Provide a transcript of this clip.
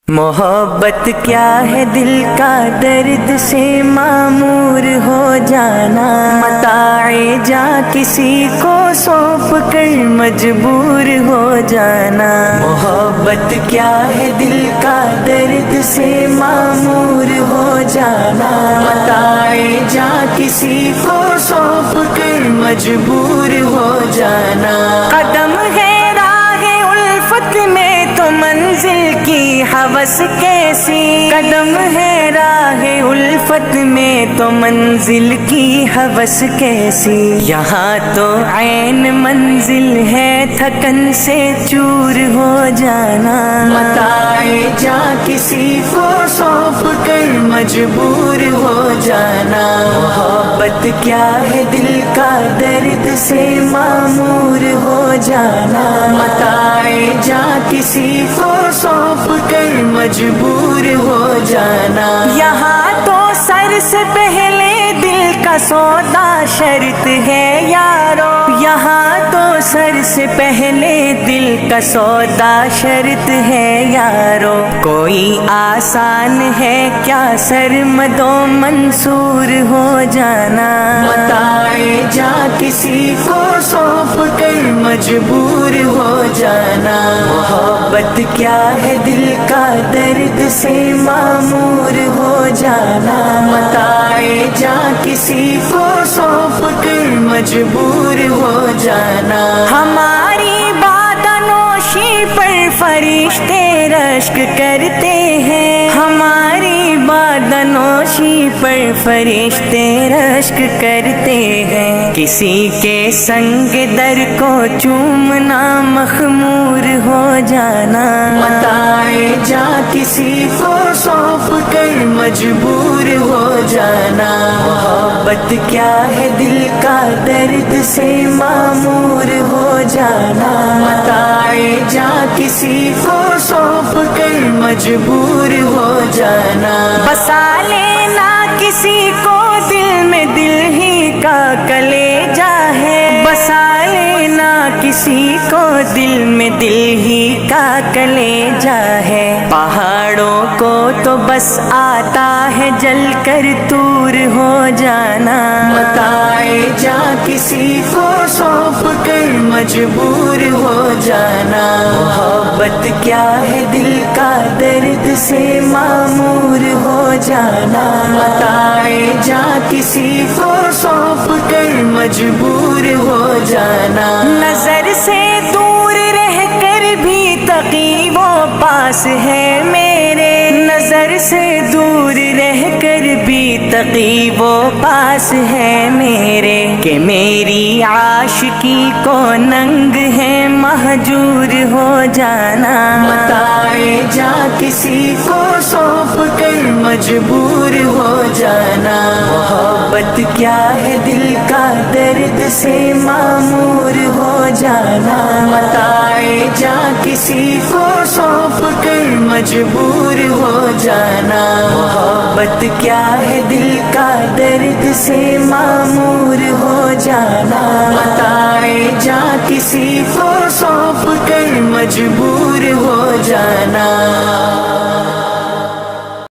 محبت کیا ہے دل کا درد سے معمور ہو جانا، متاع جاں کسی کو سونپ کر مجبور ہو جانا۔ محبت کیا ہے دل کا درد سے معمور ہو جانا، متاع جاں کسی کو سونپ کر مجبور ہو جانا۔ قدم ہے راہ الفت میں تو منزل کی ہوس کیسی، قدم ہے راہ الفت میں تو منزل کی ہوس کیسی، یہاں تو عین منزل ہے تھکن سے چور ہو جانا، متاع جاں کسی کو سونپ کر مجبور ہو جانا۔ محبت کیا ہے دل کا درد سے معمور ہو جانا، متاع جاں کسی کو سونپ کر مجبور ہو جانا۔ یہاں تو سر سے پہلے دل کا سودا شرط ہے یارو، یہاں تو سر سے پہلے دل کا سودا شرط ہے یارو۔ کوئی آسان ہے کیا سرمد و منصور ہو جانا، متاع جاں کسی کو سونپ کر مجبور ہو جانا۔ محبت کیا ہے دل کا درد سے معمور ہو جانا، متاع جاں کسی کو سونپ کر مجبور ہو جانا۔ ہماری بادنوشی پر فرشتے رشک کرتے ہیں، ہماری بادنوشی پر فرشتے رشک کرتے ہیں، کسی کے سنگ در کو چومنا مخمور ہو جانا، متاع جاں کسی کو سونپ کر مجبور ہو جانا۔ محبت کیا ہے دل کا درد سے معمور ہو جانا، متاع جاں کسی کو سونپ کر مجبور ہو جانا۔ بسا لینا کسی کو دل میں دل ہی کا کلیجہ ہے، بسا لینا کسی کو دل میں دل ہی کا کلیجہ ہے۔ پہاڑوں کو تو بس آتا ہے جل کر طور ہو جانا، متاع جاں کسی کو سونپ کر مجبور ہو جانا۔ محبت کیا ہے دل کا درد سے معمور ہو جانا، متاع جاں کسی کو سونپ کر مجبور ہو جانا۔ نظر سے دور رہ کر بھی تقی و پاس ہے میرے، نظر سے دور رہ کر بھی تقی و پاس ہے میرے، کہ میری عاشقی کو ننگ ہے مہجور ہو جانا، متاع جاں کسی کو سونپ کر مجبور ہو جانا۔ محبت کیا ہے دل کا درد سے معمور ہو جانا، متاع جاں کسی کو سونپ کر مجبور ہو جانا۔ محبت کیا ہے دل کا درد سے معمور ہو جانا، متاع جاں کسی کو سونپ کر مجبور ہو جانا۔